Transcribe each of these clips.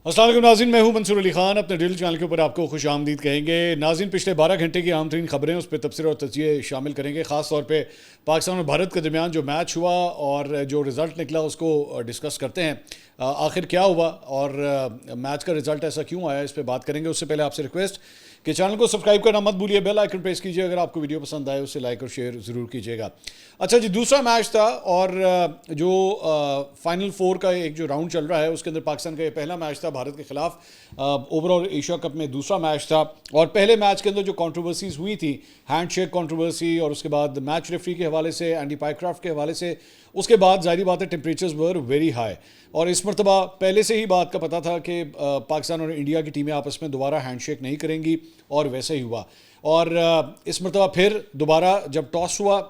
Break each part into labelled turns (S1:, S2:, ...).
S1: अस्सलाम वालेकुम नाज़रीन, मैं हूं मंसूर अली खान। अपने डेली चैनल के ऊपर आपको खुश आमदीद कहेंगे। नाज़रीन, पिछले 12 घंटे की अहम तरीन खबरें, उस पर तबसरे और तजिए शामिल करेंगे। ख़ास तौर पे पाकिस्तान और भारत के दरमियान जो मैच हुआ और जो रिज़ल्ट निकला उसको डिस्कस करते हैं। आखिर क्या हुआ और मैच का रिज़ल्ट ऐसा क्यों आया, इस पर बात करेंगे। उससे पहले आपसे रिक्वेस्ट कि चैनल को सब्सक्राइब करना मत भूलिए, बेल आइकन प्रेस कीजिए। अगर आपको वीडियो पसंद आए उसे लाइक और शेयर ज़रूर कीजिएगा। अच्छा जी, दूसरा मैच था और जो फाइनल फोर का एक जो राउंड चल रहा है उसके अंदर पाकिस्तान का ये पहला मैच था भारत के खिलाफ। ओवरऑल एशिया कप में दूसरा मैच था और पहले मैच के अंदर जो कंट्रोवर्सीज हुई थी, हैंडशेक कंट्रोवर्सी और उसके बाद मैच रेफरी के हवाले से, एंडी पाइक्राफ्ट के हवाले से, उसके बाद जाहिर बात है टेम्परेचर्स वर वेरी हाई। और इस मरतबा पहले से ही बात का पता था कि पाकिस्तान और इंडिया की टीमें आपस में दोबारा हैंडशेक नहीं करेंगी और वैसे ही हुआ। और इस मरतबा फिर दोबारा जब टॉस हुआ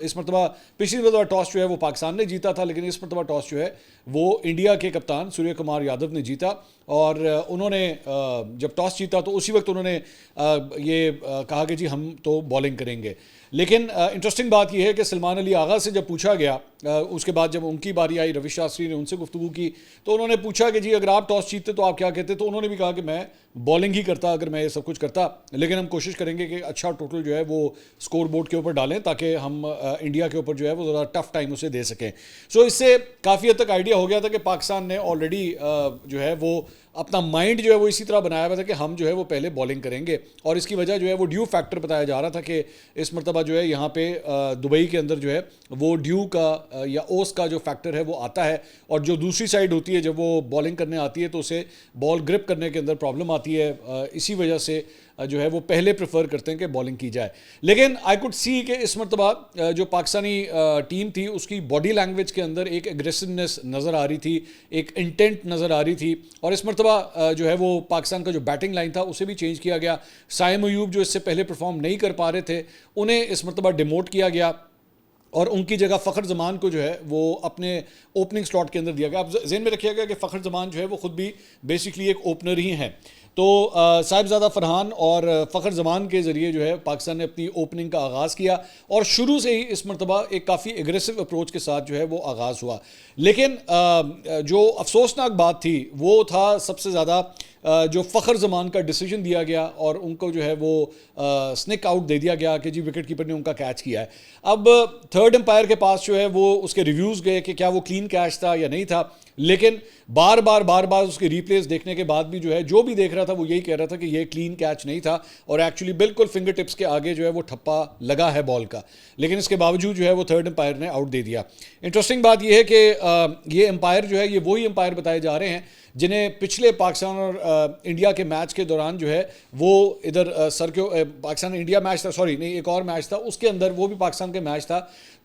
S1: इस मरतबा पिछली मरतबा टॉस जो है वो पाकिस्तान ने जीता था, लेकिन इस मरतबा टॉस जो है वो इंडिया के कप्तान सूर्य कुमार यादव ने जीता। और उन्होंने जब टॉस जीता तो उसी वक्त उन्होंने ये कहा कि जी हम तो बॉलिंग करेंगे। लेकिन इंटरेस्टिंग बात यह है कि सलमान अली आगा से जब पूछा गया, उसके बाद जब उनकी बारी आई, रवि शास्त्री ने उनसे गुफ्तगू की तो उन्होंने पूछा कि जी अगर आप टॉस जीतते तो आप क्या कहते। तो उन्होंने भी कहा कि मैं बॉलिंग ही करता अगर मैं ये सब कुछ करता, लेकिन हम कोशिश करेंगे कि अच्छा टोटल जो है वो स्कोर बोर्ड के ऊपर डालें ताकि हम इंडिया के ऊपर जो है वो ज़रा टफ टाइम उसे दे सकें। सो इससे काफ़ी हद तक आइडिया हो गया था कि पाकिस्तान ने ऑलरेडी जो है वो अपना माइंड जो है वो इसी तरह बनाया हुआ था कि हम जो है वो पहले बॉलिंग करेंगे। और इसकी वजह जो है वो ड्यू फैक्टर बताया जा रहा था कि इस मरतबा जो है यहाँ पे दुबई के अंदर जो है वो ड्यू का या ओस का जो फैक्टर है वो आता है। और जो दूसरी साइड होती है जब वो बॉलिंग करने आती है तो उसे बॉल ग्रिप करने के अंदर प्रॉब्लम आती है। इसी वजह से जो है वो पहले प्रेफर करते हैं कि बॉलिंग की जाए। लेकिन आई कुड सी कि इस मरतबा जो पाकिस्तानी टीम थी उसकी बॉडी लैंग्वेज के अंदर एक एग्रेसिवनेस नज़र आ रही थी, एक इंटेंट नज़र आ रही थी। और इस मरतबा जो है वो पाकिस्तान का जो बैटिंग लाइन था उसे भी चेंज किया गया। साइम अयूब जो इससे पहले परफॉर्म नहीं कर पा रहे थे उन्हें इस मरतबा डिमोट किया गया और उनकी जगह फ़खर जमान को जो है वो अपने ओपनिंग स्लॉट के अंदर दिया गया। अब ज़हन में रखिएगा कि फ़खर जमान जो है वो ख़ुद भी बेसिकली एक ओपनर ही हैं। तो साहिबजादा फरहान और फ़खर जमान के ज़रिए जो है पाकिस्तान ने अपनी ओपनिंग का आगाज़ किया और शुरू से ही इस मरतबा एक काफ़ी एग्रेसिव अप्रोच के साथ जो है वो आगाज़ हुआ। लेकिन जो अफसोसनाक बात थी वो था सबसे ज़्यादा जो फ़खर जमान का डिसीजन दिया गया और उनको जो है वो स्निक आउट दे दिया गया कि जी विकेट कीपर ने उनका कैच किया है। अब थर्ड एम्पायर के पास जो है वो उसके रिव्यूज़ गए कि क्या वो क्लीन कैच था या नहीं था, लेकिन बार बार उसके रिप्लेस देखने के बाद भी जो है जो भी देख रहा था वो यही कह रहा था कि ये क्लीन कैच नहीं था और एक्चुअली बिल्कुल फिंगर टिप्स के आगे जो है वो ठप्पा लगा है बॉल का। लेकिन इसके बावजूद जो है वो थर्ड एम्पायर ने आउट दे दिया। इंटरेस्टिंग बात यह है कि ये एम्पायर जो है ये वही एम्पायर बताए जा रहे हैं जिन्हें पिछले पाकिस्तान और इंडिया के मैच के दौरान जो है वो इधर सर के पाकिस्तान इंडिया मैच था, सॉरी नहीं, एक और मैच था उसके अंदर, वो भी पाकिस्तान के मैच था,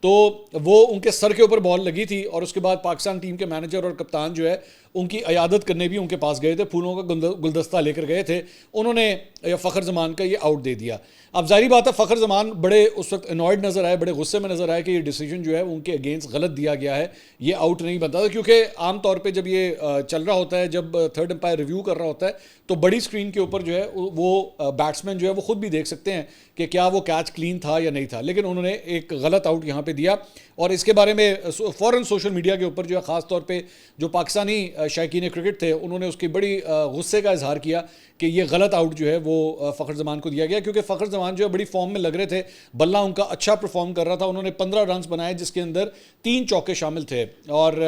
S1: तो वो उनके सर के ऊपर बॉल लगी थी और उसके बाद पाकिस्तान टीम के मैनेजर और कप्तान जो है उनकी अयादत करने भी उनके पास गए थे, फूलों का गुलदस्ता लेकर गए थे। उन्होंने फ़खर जमान का ये आउट दे दिया। अब जाहिर बात है फ़खर जमान बड़े उस वक्त अनॉयड नज़र आए, बड़े गुस्से में नज़र आए कि ये डिसीजन जो है उनके अगेंस्ट गलत दिया गया है, ये आउट नहीं बनता था। क्योंकि आम तौर पे जब ये चल रहा होता है, जब थर्ड एम्पायर रिव्यू कर रहा होता है तो बड़ी स्क्रीन के ऊपर जो है वो बैट्समैन जो है वो खुद भी देख सकते हैं कि क्या वो कैच क्लीन था या नहीं था। लेकिन उन्होंने एक गलत आउट यहाँ पे दिया और इसके बारे में फ़ौरन सोशल मीडिया के ऊपर जो है ख़ास तौर पे जो पाकिस्तानी शायकीन क्रिकेट थे उन्होंने उसकी बड़ी गुस्से का इजहार किया कि ये गलत आउट जो है वो फ़खर जमान को दिया गया। क्योंकि फ़खर जमान जो है बड़ी फॉर्म में लग रहे थे, बल्ला उनका अच्छा परफॉर्म कर रहा था। उन्होंने 15 रन बनाए जिसके अंदर 3 चौके शामिल थे और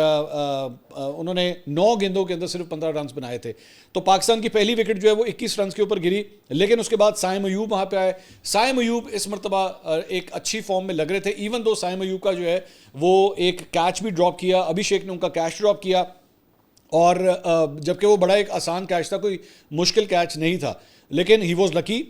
S1: उन्होंने 9 गेंदों के अंदर सिर्फ 15 रन बनाए थे। तो पाकिस्तान की पहली विकेट जो है वो 21 रन के ऊपर गिरी। लेकिन उसके बाद साइम अयूब वहाँ पे आए। साइम अयूब इस मरतबा एक अच्छी फॉर्म में लग रहे थे, इवन दो साइम अयूब का जो है वो एक कैच भी ड्रॉप किया, अभिषेक ने उनका कैच ड्रॉप किया और जबकि वो बड़ा एक आसान कैच था, कोई मुश्किल कैच नहीं था, लेकिन ही वॉज लकी।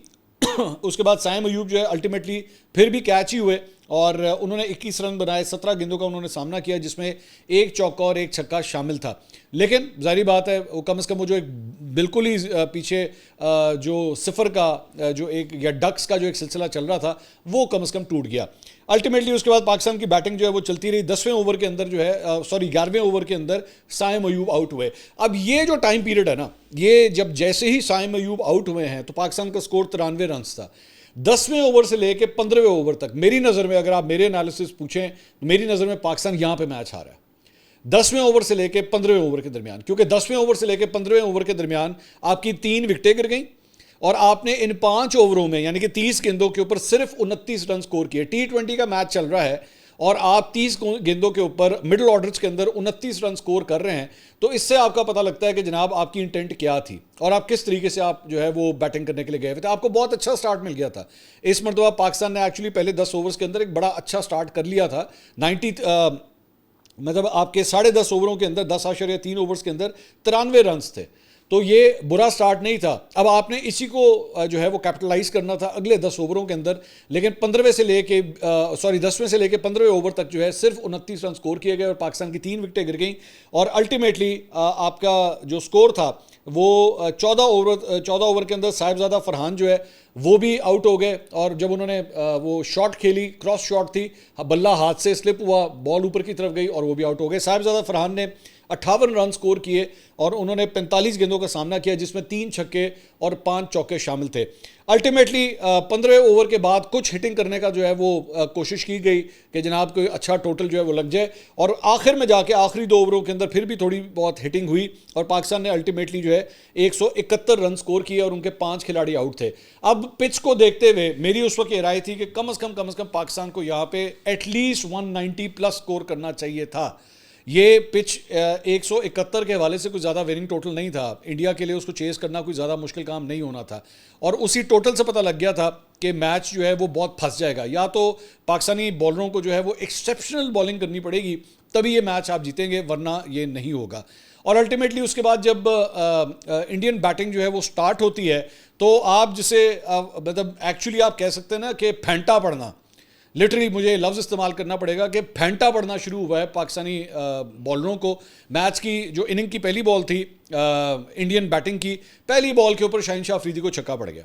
S1: उसके बाद साइम अयूब जो है अल्टीमेटली फिर भी कैच ही हुए और उन्होंने 21 रन बनाए, 17 गेंदों का उन्होंने सामना किया जिसमें एक चौका और एक छक्का शामिल था। लेकिन जाहिर बात है वो कम से कम वो जो एक बिल्कुल ही पीछे जो सिफर का जो एक या डक्स का जो एक सिलसिला चल रहा था वो कम से कम टूट गया। अल्टीमेटली उसके बाद पाकिस्तान की बैटिंग जो है वो चलती रही। 10वें ओवर के अंदर जो है 11वें ओवर के अंदर साइम अयूब आउट हुए। अब ये जो टाइम पीरियड है ना, ये जब जैसे ही साइम अयूब आउट हुए हैं तो पाकिस्तान का स्कोर 93 रन था। 10वें ओवर से लेके 15वें ओवर तक मेरी नज़र में, अगर आप मेरे एनालिसिस पूछें तो मेरी नज़र में पाकिस्तान यहाँ पे मैच हारा है। 10वें ओवर से लेके 15वें ओवर के दरमियान, क्योंकि 10वें ओवर से लेके 15वें ओवर के दरमियान आपकी 3 विकेटें गिर गई और आपने इन 5 ओवरों में यानी कि 30 गेंदों के ऊपर सिर्फ 29 रन स्कोर किए। T20 का मैच चल रहा है और आप 30 गेंदों के ऊपर मिडिल ऑर्डर्स के अंदर 29 रन स्कोर कर रहे हैं, तो इससे आपका पता लगता है कि जनाब आपकी इंटेंट क्या थी और आप किस तरीके से आप जो है वो बैटिंग करने के लिए गए हुए थे। आपको बहुत अच्छा स्टार्ट मिल गया था। इस मरतबा पाकिस्तान ने एक्चुअली पहले 10 ओवर्स के अंदर एक बड़ा अच्छा स्टार्ट कर लिया था। 90 मतलब आपके 10.5 ओवरों के अंदर 10.3 ओवर्स के अंदर 93 रन थे, तो ये बुरा स्टार्ट नहीं था। अब आपने इसी को जो है वो कैपिटलाइज करना था अगले 10 ओवरों के अंदर, लेकिन 15वें से लेके 10वें से लेके 15वें ओवर तक जो है सिर्फ 29 रन स्कोर किए गए और पाकिस्तान की 3 विकेटें गिर गई और अल्टीमेटली आपका जो स्कोर था वो 14 ओवर के अंदर साहिबजादा फरहान जो है वो भी आउट हो गए और जब उन्होंने वो शॉट खेली, क्रॉस शॉट थी, बल्ला हाथ से स्लिप हुआ, बॉल ऊपर की तरफ गई और वो भी आउट हो गए। साहिबजादा फरहान ने 58 रन स्कोर किए और उन्होंने 45 गेंदों का सामना किया जिसमें 3 छक्के और 5 चौके शामिल थे। अल्टीमेटली 15वें ओवर के बाद कुछ हिटिंग करने का जो है वो कोशिश की गई कि जनाब कोई अच्छा टोटल जो है वो लग जाए और आखिर में जाके आखिरी 2 ओवरों के अंदर फिर भी थोड़ी बहुत हिटिंग हुई और पाकिस्तान ने अल्टीमेटली जो है 171 रन स्कोर किए और उनके 5 खिलाड़ी आउट थे। अब पिच को देखते हुए मेरी उस वक्त ये राय थी कि कम से कम पाकिस्तान को यहाँ पे एटलीस्ट 190 प्लस स्कोर करना चाहिए था। ये पिच 171 के हवाले से कुछ ज़्यादा विनिंग टोटल नहीं था। इंडिया के लिए उसको चेस करना कोई ज़्यादा मुश्किल काम नहीं होना था और उसी टोटल से पता लग गया था कि मैच जो है वो बहुत फंस जाएगा। या तो पाकिस्तानी बॉलरों को जो है वो एक्सेप्शनल बॉलिंग करनी पड़ेगी तभी ये मैच आप जीतेंगे, वरना ये नहीं होगा। और अल्टीमेटली उसके बाद जब इंडियन बैटिंग जो है वो स्टार्ट होती है तो आप जिसे मतलब एक्चुअली आप कह सकते हैं ना कि फेंटा पड़ना, लिटरली मुझे लफ्ज़ इस्तेमाल करना पड़ेगा कि फेंटा पड़ना शुरू हुआ है पाकिस्तानी बॉलरों को। मैच की जो इनिंग की पहली बॉल थी इंडियन बैटिंग की, पहली बॉल के ऊपर शाहीन शाह अफरीदी को छक्का पड़ गया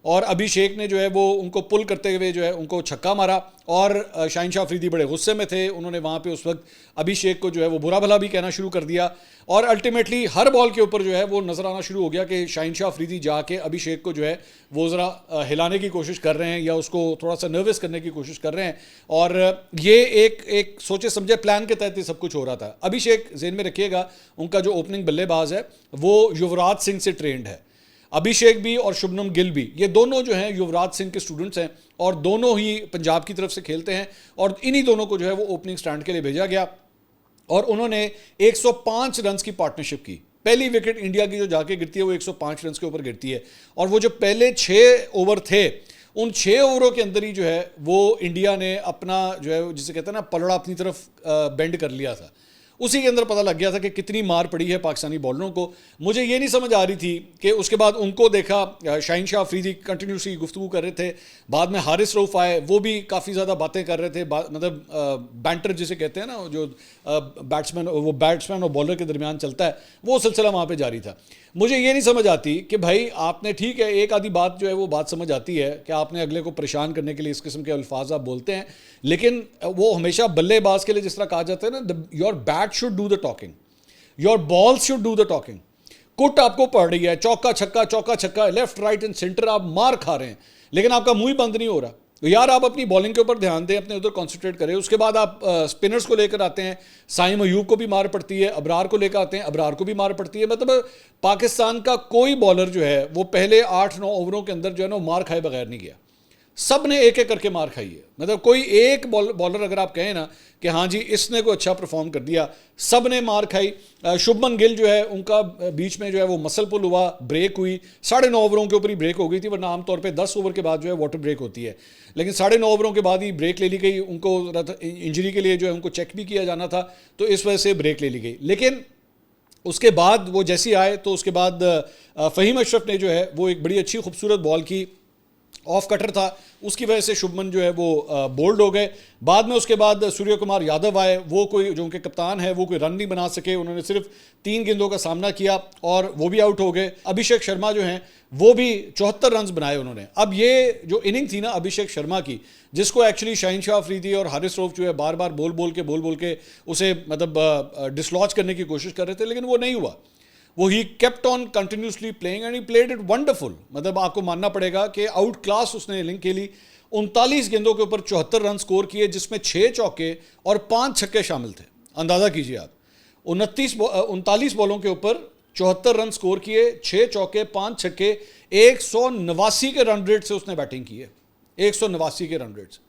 S1: और अभिषेक ने जो है वो उनको पुल करते हुए जो है उनको छक्का मारा और शाहीन शाह अफरीदी बड़े गुस्से में थे। उन्होंने वहाँ पे उस वक्त अभिषेक को जो है वो बुरा भला भी कहना शुरू कर दिया और अल्टीमेटली हर बॉल के ऊपर जो है वो नज़र आना शुरू हो गया कि शाहीन शाह अफरीदी जाके अभिषेक को जो है वो ज़रा हिलाने की कोशिश कर रहे हैं या उसको थोड़ा सा नर्वस करने की कोशिश कर रहे हैं और ये एक सोचे समझे प्लान के तहत ये सब कुछ हो रहा था। अभिषेक ज़हन में रखिएगा, उनका जो ओपनिंग बल्लेबाज है वो युवराज सिंह से ट्रेंड है। अभिषेक भी और शुभमन गिल भी, ये दोनों जो हैं युवराज सिंह के स्टूडेंट्स हैं और दोनों ही पंजाब की तरफ से खेलते हैं और इन्हीं दोनों को जो है वो ओपनिंग स्टैंड के लिए भेजा गया और उन्होंने 105 रन की पार्टनरशिप की। पहली विकेट इंडिया की जो जाके गिरती है वो 105 रन के ऊपर गिरती है और वो जो पहले 6 ओवर थे उन 6 ओवरों के अंदर ही जो है वो इंडिया ने अपना जो है जिसे कहते हैं ना पलड़ा अपनी तरफ बेंड कर लिया था। उसी के अंदर पता लग गया था कि कितनी मार पड़ी है पाकिस्तानी बॉलरों को। मुझे ये नहीं समझ आ रही थी कि उसके बाद उनको देखा शाहीन शाह अफरीदी कंटिन्यूसली गुफ्तगू कर रहे थे, बाद में हारिस रऊफ आए, वो भी काफ़ी ज़्यादा बातें कर रहे थे, मतलब बैंटर जिसे कहते हैं ना जो बैट्समैन और बॉलर के दरमियान चलता है, वो सिलसिला वहाँ पर जारी था। मुझे ये नहीं समझ आती कि भाई आपने ठीक है एक आधी बात जो है वो बात समझ आती है कि आपने अगले को परेशान करने के लिए इस किस्म के अल्फाज आप बोलते हैं, लेकिन वो हमेशा बल्लेबाज के लिए जिस तरह कहा जाता है ना, your bat should do the talking, your ball should do the talking. कुट आपको पड़ रही है, चौका छक्का, लेफ्ट राइट एंड सेंटर आप मार खा रहे हैं, लेकिन आपका मुंह ही बंद नहीं हो रहा। तो यार आप अपनी बॉलिंग के ऊपर ध्यान दें, अपने उधर कॉन्सेंट्रेट करें। उसके बाद आप स्पिनर्स को लेकर आते हैं, साइम अयूब को भी मार पड़ती है, अबरार को लेकर आते हैं, अबरार को भी मार पड़ती है। मतलब पाकिस्तान का कोई बॉलर जो है वो पहले 8-9 ओवरों के अंदर जो है ना मार खाए बगैर नहीं गया, सब ने एक एक करके मार खाई है। मतलब कोई एक बॉलर अगर आप कहें ना कि हाँ जी इसने कोई अच्छा परफॉर्म कर दिया, सब ने मार खाई। शुभमन गिल जो है उनका बीच में जो है वो मसल पुल हुआ, ब्रेक हुई, 9.5 ओवरों के ऊपर ही ब्रेक हो गई थी, वरना आमतौर पे 10 ओवर के बाद जो है वाटर ब्रेक होती है, लेकिन 9.5 ओवरों के बाद ही ब्रेक ले ली गई। उनको इंजरी के लिए जो है उनको चेक भी किया जाना था, तो इस वजह से ब्रेक ले ली गई। लेकिन उसके बाद वो जैसे ही आए तो उसके बाद फ़हीम अशरफ ने जो है वो एक बड़ी अच्छी खूबसूरत बॉल की, ऑफ कटर था, उसकी वजह से शुभमन जो है वो बोल्ड हो गए। बाद में उसके बाद सूर्य कुमार यादव आए, वो कोई जो उनके कप्तान है वो कोई रन नहीं बना सके, उन्होंने सिर्फ 3 गेंदों का सामना किया और वो भी आउट हो गए। अभिषेक शर्मा जो हैं वो भी 74 रन बनाए उन्होंने। अब ये जो इनिंग थी ना अभिषेक शर्मा की, जिसको एक्चुअली शाहीन शाह अफरीदी और हारिस रऊफ जो है बार बार बोल बोल के उसे मतलब डिसलॉज करने की कोशिश कर रहे थे, लेकिन वो नहीं हुआ। वो he kept on continuously playing and he played it wonderful. मतलब आपको मानना पड़ेगा कि आउट क्लास उसने इनिंग खेली। 39 गेंदों के ऊपर 74 रन स्कोर किए, जिसमें 6 चौके और 5 छक्के शामिल थे। अंदाज़ा कीजिए आप, 39 बॉलों के ऊपर 74 रन स्कोर किए, 6 चौके 5 छक्के, 189 के रन रेट से उसने बैटिंग की है, 189 के रन रेट से।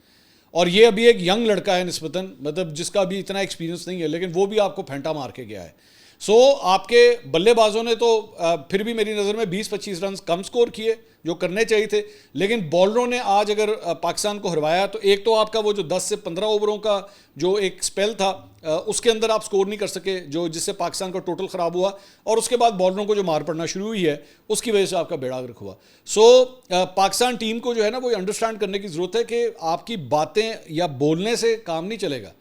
S1: और ये अभी एक यंग लड़का है निस्बतन, मतलब जिसका अभी इतना एक्सपीरियंस नहीं है, लेकिन वो भी आपको फेंटा मार के गया है। सो आपके बल्लेबाजों ने तो फिर भी मेरी नज़र में 20-25 रन कम स्कोर किए जो करने चाहिए थे, लेकिन बॉलरों ने आज अगर पाकिस्तान को हरवाया तो एक तो आपका वो जो 10 से 15 ओवरों का जो एक स्पेल था उसके अंदर आप स्कोर नहीं कर सके, जो जिससे पाकिस्तान का टोटल ख़राब हुआ, और उसके बाद बॉलरों को जो मार पड़ना शुरू हुई है उसकी वजह से आपका बेड़ा गर्क हुआ। सो पाकिस्तान टीम को जो है ना वो अंडरस्टैंड करने की ज़रूरत है कि आपकी बातें या बोलने से काम नहीं चलेगा।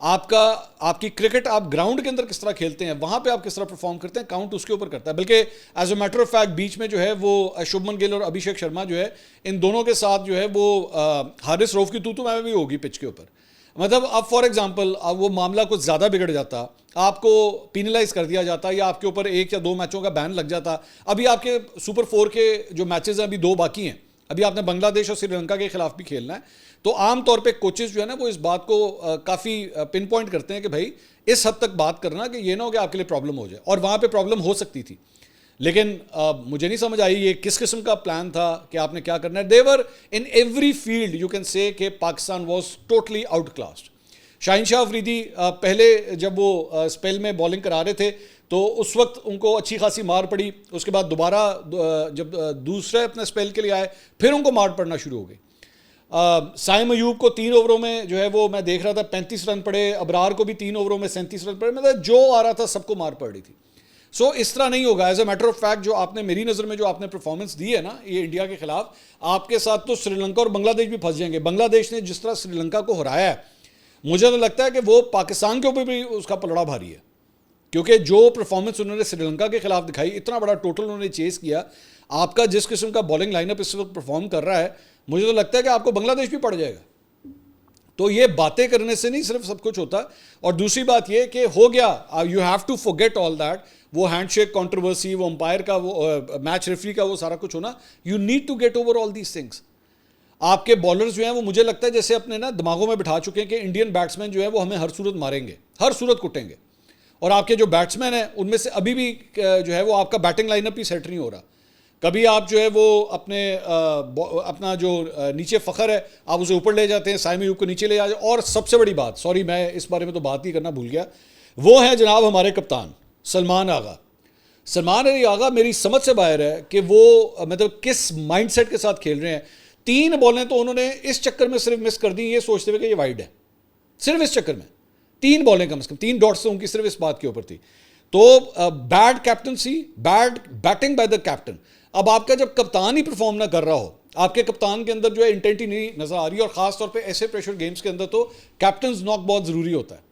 S1: आपकी क्रिकेट आप ग्राउंड के अंदर किस तरह खेलते हैं, वहां पे आप किस तरह परफॉर्म करते हैं, काउंट उसके ऊपर करता है। बल्कि as a matter of fact बीच में जो है वो शुभमन गिल और अभिषेक शर्मा जो है, इन दोनों के साथ जो है वो हारिस रऊफ की तू मैं भी होगी पिच के ऊपर। मतलब अब फॉर एग्जांपल अब वो मामला कुछ ज़्यादा बिगड़ जाता, आपको पिनलाइज कर दिया जाता या आपके ऊपर 1 या 2 मैचों का बैन लग जाता। अभी आपके सुपर 4 के जो मैचेस हैं अभी 2 बाकी हैं, अभी आपने बांग्लादेश और श्रीलंका के खिलाफ भी खेलना है। तो आमतौर पे कोचेस जो है ना वो इस बात को काफ़ी पिन पॉइंट करते हैं कि भाई इस हद तक बात करना कि ये ना हो कि आपके लिए प्रॉब्लम हो जाए, और वहाँ पे प्रॉब्लम हो सकती थी। लेकिन मुझे नहीं समझ आई ये किस किस्म का प्लान था कि आपने क्या करना है। देवर in every field you can say कि Pakistan was totally outclassed. Shaheen Shah Afridi पहले जब वो स्पेल में बॉलिंग करा रहे थे तो उस वक्त उनको अच्छी खासी मार पड़ी, उसके बाद दोबारा जब दूसरे अपने स्पेल के लिए आए फिर उनको मार पड़ना शुरू हो गई। साइम अयूब को 3 ओवरों में जो है वो मैं देख रहा था 35 रन पड़े, अबरार को भी 3 ओवरों में 37 रन पड़े, मतलब जो आ रहा था सबको मार पड़ रही थी। सो इस तरह नहीं होगा। As a matter of fact जो आपने मेरी नज़र में जो आपने परफॉर्मेंस दी है ना ये इंडिया के खिलाफ, आपके साथ तो श्रीलंका और बांग्लादेश भी फंस जाएंगे। बांग्लादेश ने जिस तरह श्रीलंका को हराया है, मुझे तो लगता है कि वो पाकिस्तान के ऊपर भी उसका पलड़ा भारी है, क्योंकि जो परफॉर्मेंस उन्होंने श्रीलंका के खिलाफ दिखाई, इतना बड़ा टोटल उन्होंने चेस किया। आपका जिस किस्म का बॉलिंग लाइनअप इस वक्त परफॉर्म कर रहा है, मुझे तो लगता है कि आपको बांग्लादेश भी पड़ जाएगा। तो ये बातें करने से नहीं सिर्फ सब कुछ होता। और दूसरी बात ये कि हो गया, you have to forget all that, वो हैंडशेक कंट्रोवर्सी, वो अंपायर का, वो मैच रेफरी का, वो सारा कुछ होना। You need to get over all these things. आपके बॉलर्स जो हैं वो मुझे लगता है जैसे अपने ना दिमागों में बिठा चुके हैं कि इंडियन बैट्समैन जो है वो हमें हर सूरत मारेंगे, हर सूरत कुटेंगे। और आपके जो बैट्समैन हैं उनमें से अभी भी जो है वो आपका बैटिंग लाइनअप ही सेट नहीं हो रहा। कभी आप जो है वो अपना जो नीचे फ़खर है आप उसे ऊपर ले जाते हैं, साइम अयूब को नीचे ले जाते हैं। और सबसे बड़ी बात, सॉरी मैं इस बारे में तो बात ही करना भूल गया, वो है जनाब हमारे कप्तान सलमान आगा। सलमान अली आगा मेरी समझ से बाहर है कि वो मतलब किस माइंडसेट के साथ खेल रहे हैं। 3 बॉलें तो उन्होंने इस चक्कर में सिर्फ मिस कर दी, ये सोचते हुए कि ये वाइड है, सिर्फ इस चक्कर में 3 बॉलें कम से कम, 3 डॉट्स तो उनकी सिर्फ इस बात के ऊपर थी। तो bad captaincy, bad batting by the captain. अब आपका जब कप्तान ही परफॉर्म ना कर रहा हो, आपके कप्तान के अंदर जो है इंटेंट ही नहीं नजर आ रही, और खास तौर पे ऐसे प्रेशर गेम्स के अंदर तो कैप्टन्स नॉक बहुत ज़रूरी होता है।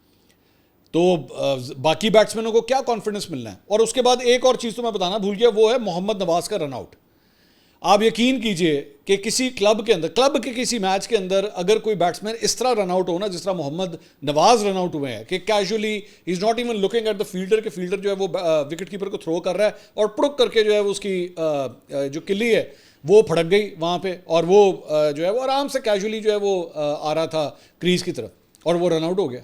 S1: तो बाकी बैट्समैनों को क्या कॉन्फिडेंस मिलना है। और उसके बाद एक और चीज़ तो मैं बताना भूल गया, वो है मोहम्मद नवाज का रनआउट। आप यकीन कीजिए कि किसी क्लब के अंदर, क्लब के किसी मैच के अंदर अगर कोई बैट्समैन इस तरह रनआउट हो ना जिस तरह मोहम्मद नवाज रनआउट हुए हैं कि casually he is not even looking at the fielder, के फील्डर जो है वो विकेट कीपर को थ्रो कर रहा है और पुड़क करके जो है वो उसकी जो किल्ली है वो फड़क गई वहाँ पे, और वो जो है वो आराम से कैजुअली जो है वो आ रहा था क्रीज की तरफ और वो रनआउट हो गया।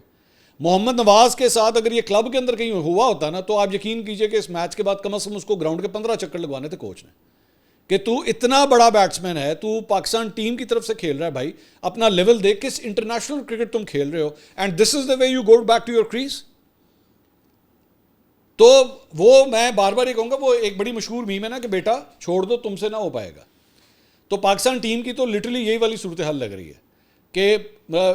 S1: मोहम्मद नवाज के साथ अगर ये क्लब के अंदर कहीं हुआ होता ना तो आप यकीन कीजिए कि इस मैच के बाद कम से कम उसको ग्राउंड के 15 चक्कर लगवाने थे कोच ने, कि तू इतना बड़ा बैट्समैन है, तू पाकिस्तान टीम की तरफ से खेल रहा है भाई, अपना लेवल देख, किस इंटरनेशनल क्रिकेट तुम खेल रहे हो, and this is the way you go back to your crease. तो वो मैं बार बार ये कहूँगा, वो एक बड़ी मशहूर मीम है ना कि बेटा छोड़ दो तुमसे ना हो पाएगा। तो पाकिस्तान टीम की तो लिटरली यही वाली सूरत हाल लग रही है कि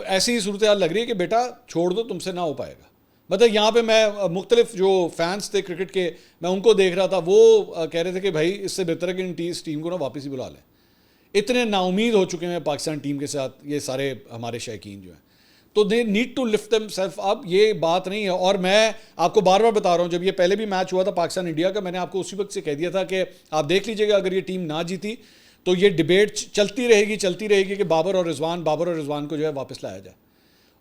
S1: ऐसी ही सूरत हाल लग रही है कि बेटा छोड़ दो तुमसे ना हो पाएगा। मतलब यहाँ पे मैं मुख्तलिफ जो फैंस थे क्रिकेट के, मैं उनको देख रहा था, वो कह रहे थे कि भाई इससे बेहतर है कि इस टीम को ना वापस ही बुला लें। इतने नाउमीद हो चुके हैं पाकिस्तान टीम के साथ ये सारे हमारे शायकीन जो हैं, तो they need to lift them self up. ये बात नहीं है। और मैं आपको बार बार बता रहा हूँ, जब ये पहले भी मैच हुआ था पाकिस्तान इंडिया का, मैंने आपको उसी वक्त से कह दिया था कि आप देख लीजिएगा अगर ये टीम ना जीती तो ये डिबेट चलती रहेगी कि बाबर और रिजवान को जो है वापस लाया जाए।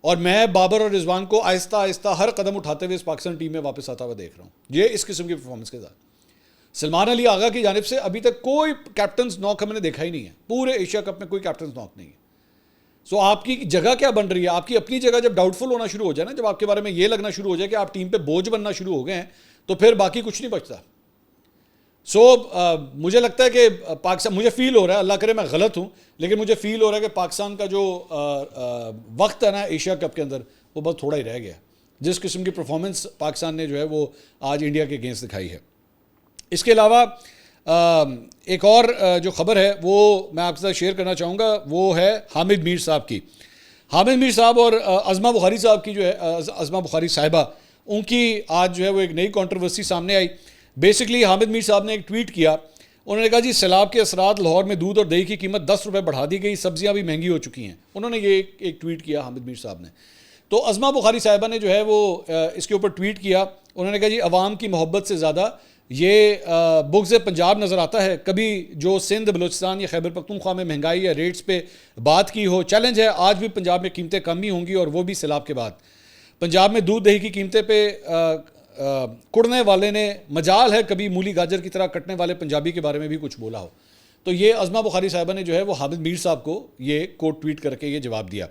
S1: और मैं बाबर और रिजवान को आहिस्ता आहिस्ता हर कदम उठाते हुए इस पाकिस्तान टीम में वापस आता हुआ देख रहा हूँ, ये इस किस्म की परफॉर्मेंस के साथ। सलमान अली आगा की जानिब से अभी तक कोई कैप्टन नॉक हमने देखा ही नहीं है, पूरे एशिया कप में कोई कैप्टन नॉक नहीं है। सो आपकी जगह क्या बन रही है? आपकी अपनी जगह जब डाउटफुल होना शुरू हो जाए ना, जब आपके बारे में ये लगना शुरू हो जाए कि आप टीम पे बोझ बनना शुरू हो गए हैं, तो फिर बाकी कुछ नहीं बचता। मुझे लगता है कि पाकिस्तान, मुझे फील हो रहा है, अल्लाह करे मैं गलत हूँ, लेकिन मुझे फील हो रहा है कि पाकिस्तान का जो वक्त है ना एशिया कप के अंदर, वो बहुत थोड़ा ही रह गया। जिस किस्म की परफॉर्मेंस पाकिस्तान ने जो है वो आज इंडिया के अगेंस्ट दिखाई है। इसके अलावा एक और जो ख़बर है वो मैं आपके साथ शेयर करना चाहूँगा, वो है हामिद मीर साहब की। हामिद मीर साहब और अज़मा बुखारी साहब की जो है, अज़मा बुखारी साहिबा, उनकी आज जो है वो एक नई कंट्रोवर्सी सामने आई। बेसिकली हामिद मीर साहब ने एक ट्वीट किया। उन्होंने कहा जी सैलाब के असरात, लाहौर में दूध और दही की कीमत 10 रुपये बढ़ा दी गई, सब्जियां भी महंगी हो चुकी हैं। उन्होंने ये एक ट्वीट किया हामिद मीर साहब ने। तो अज़मा बुखारी साहिबा ने जो है वो इसके ऊपर ट्वीट किया। उन्होंने कहा जी अवाम की मोहब्बत से ज़्यादा ये बुग़्ज़ पंजाब नज़र आता है। कभी जो सिंध, बलूचिस्तान या खैबर पख्तूनख्वा में महंगाई या रेट्स पे बात की हो। चैलेंज है, आज भी पंजाब में कीमतें कम ही होंगी, और वो भी सैलाब के बाद। पंजाब में दूध दही की कीमतें पे कुड़ने वाले ने मजाल है कभी मूली गाजर की तरह कटने वाले पंजाबी के बारे में भी कुछ बोला हो। तो ये अज़मा बुखारी साहिबा ने जो है वो हामिद मीर साहब को ये कोट ट्वीट करके ये जवाब दिया।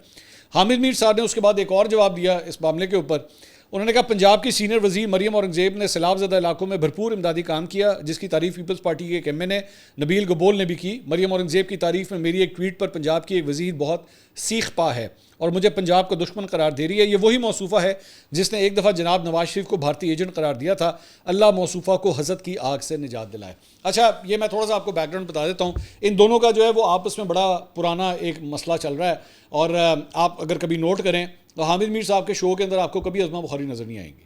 S1: हामिद मीर साहब ने उसके बाद एक और जवाब दिया इस मामले के ऊपर। उन्होंने कहा पंजाब की सीनियर वज़ीर मरियम औरंगज़ेब ने सैलाब ज़दा इलाकों में भरपूर इमदादी काम किया, जिसकी तारीफ़ पीपल्स पार्टी के एक MNA नबील गबोल ने भी की। मरियम औरंगज़ेब की तारीफ़ में मेरी एक ट्वीट पर पंजाब की एक वज़ीर बहुत सीख पा है और मुझे पंजाब का दुश्मन करार दे रही है। ये वही मौसूफ़ा है जिसने एक दफ़ा जनाब नवाज शरीफ को भारतीय एजेंट करार दिया था। अल्लाह मौसूफ़ा को हज़रत की आग से निजात दिलाए। अच्छा, ये मैं थोड़ा सा आपको बैकग्राउंड बता देता हूँ। इन दोनों का जो है वो आपस में बड़ा पुराना एक मसला चल रहा है, और आप अगर कभी नोट करें तो हामिद मीर साहब के शो के अंदर आपको कभी अज़मा बुखारी नज़र नहीं आएंगी,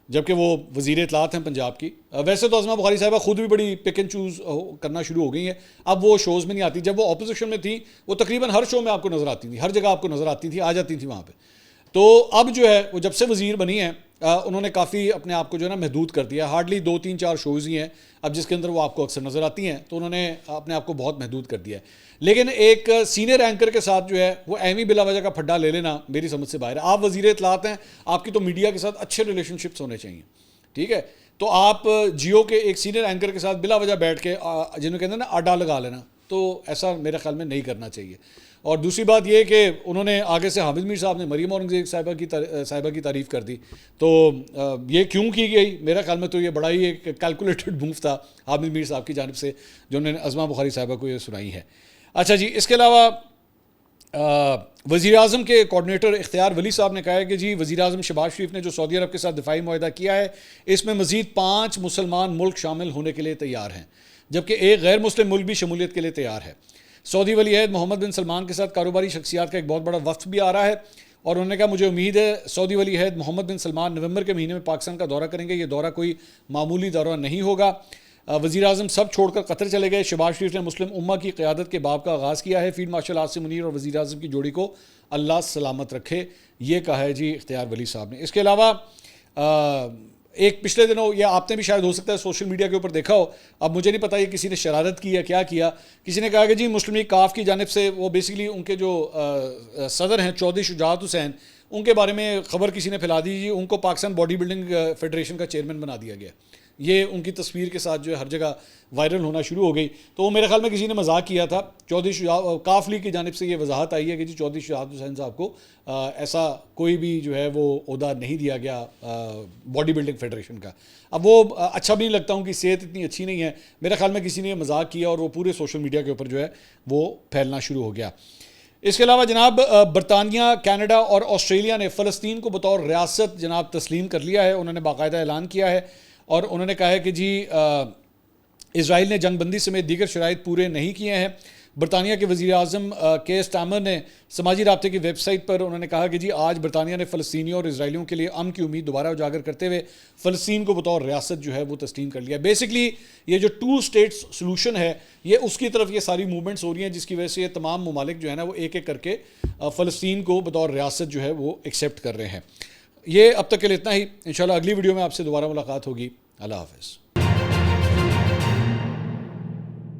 S1: जबकि वो वज़ीर इत्तलात हैं पंजाब की। वैसे तो अज़मा बुखारी साहिबा खुद भी बड़ी पिक एंड चूज़ करना शुरू हो गई हैं, अब वो शोज़ में नहीं आती। जब वो अपोजिशन में थी वो तकरीबन हर शो में आपको नज़र आती थी, हर जगह आपको नज़र आती थी, आ जाती थी वहाँ पे। तो अब जो है वो जब से वज़ीर बनी है उन्होंने काफ़ी अपने आप को जो है ना महदूद कर दिया। हार्डली 2-3-4 शोज़ ही हैं अब जिसके अंदर वो आपको अक्सर नज़र आती हैं, तो उन्होंने अपने आप को बहुत महदूद कर दिया है। लेकिन एक सीनियर एंकर के साथ जो है वो एमी बिला वजह का फड्डा ले लेना मेरी समझ से बाहर है। आप वज़ीर इत्तलात हैं, आपकी तो मीडिया के साथ अच्छे रिलेशनशिप्स होने चाहिए, ठीक है। तो आप जियो के एक सीनियर एंकर के साथ बिला वजह बैठ के जिन्हें कहते हैं ना अड्डा लगा लेना, तो ऐसा मेरे ख्याल में नहीं करना चाहिए। और दूसरी बात ये कि उन्होंने आगे से हामिद मीर साहब ने मरियम औरंगज़ेब साहिबा की तारीफ़ कर दी, तो ये क्यों की गई? मेरा ख्याल में तो ये बड़ा ही एक कैलकुलेटेड मूव था हामिद मीर साहब की जानिब से जो उन्होंने अज़मा बुखारी साहिबा को ये सुनाई है। अच्छा जी, इसके अलावा वज़ीर आज़म के कोऑर्डिनेटर इख्तियार वली साहब ने कहा है कि जी वज़ीर आज़म शहबाज शरीफ ने जो सऊदी अरब के साथ दिफाई मुआहदा किया है, इसमें मज़ीद 5 मुसलमान मुल्क शामिल होने के लिए तैयार हैं, जबकि एक गैर मुस्लिम मुल्क भी शमूलियत के लिए तैयार है। सऊदी वली अहद मोहम्मद बिन सलमान के साथ कारोबारी शख्सियात का एक बहुत बड़ा वफ़द भी आ रहा है, और उन्होंने कहा मुझे उम्मीद है सऊदी वली अहद मोहम्मद बिन सलमान नवंबर के महीने में पाकिस्तान का दौरा करेंगे। ये दौरा कोई मामूली दौरा नहीं होगा। वज़ीर आज़म सब छोड़कर कतर चले गए। शहबाज शरीफ ने मुस्लिम उम्मा की क़यादत के बाब का आगाज़ किया है। फील्ड मार्शल आसिम मुनीर और वज़ीर आज़म की जोड़ी को अल्लाह सलामत रखे, ये कहा है जी इख्तियार वली साहब ने। इसके अलावा एक पिछले दिनों, ये आपने भी शायद हो सकता है सोशल मीडिया के ऊपर देखा हो, अब मुझे नहीं पता ये किसी ने शरारत की या क्या किया, किसी ने कहा कि जी मुस्लिम लीग काफ की जानिब से वो बेसिकली उनके जो सदर हैं चौधरी शुजात हुसैन, उनके बारे में ख़बर किसी ने फैला दी जी, उनको पाकिस्तान बॉडी बिल्डिंग फेडरेशन का चेयरमैन बना दिया गया। ये उनकी तस्वीर के साथ जो है हर जगह वायरल होना शुरू हो गई। तो वो मेरे ख्याल में किसी ने मजाक किया था। चौधरी काफ लीग की जानिब से ये वजाहत आई है कि जी चौधरी शुजात हुसैन साहब को ऐसा कोई भी जो है वो ओहदा नहीं दिया गया बॉडी बिल्डिंग फेडरेशन का। अब वो अच्छा भी नहीं लगता, उनकी सेहत इतनी अच्छी नहीं है। मेरे ख्याल में किसी ने मजाक किया और वो पूरे सोशल मीडिया के ऊपर जो है वो फैलना शुरू हो गया। इसके अलावा जनाब बरतानिया, कनाडा और ऑस्ट्रेलिया ने फ़लस्तीन को बतौर रियासत जनाब तस्लीम कर लिया है। उन्होंने बाकायदा ऐलान किया है और उन्होंने कहा है कि जी इज़राइल ने जंगबंदी समेत दीगर शराइत पूरे नहीं किए हैं। बरतानिया के वज़ीर आज़म के स्टामर ने समाजी राब्ते की वेबसाइट पर उन्होंने कहा कि जी आज बरतानिया ने फ़लस्तीनियों और इसराइलियों के लिए अमन की उम्मीद दोबारा उजागर करते हुए फ़लस्तीन को बतौर रियासत जो है वो तस्लीम कर लिया। बेसिकली ये जो 2 स्टेट्स सोल्यूशन है, ये उसकी तरफ ये सारी मूवमेंट्स हो रही हैं, जिसकी वजह से ये तमाम ममालिक जो है ना वो एक एक करके फ़लस्तीन को बतौर रियासत जो है वो एक्सेप्ट कर रहे हैं। ये अब तक के लिए इतना ही। इंशाल्लाह अगली वीडियो में आपसे दोबारा मुलाकात होगी। अल्लाह हाफ़िज़।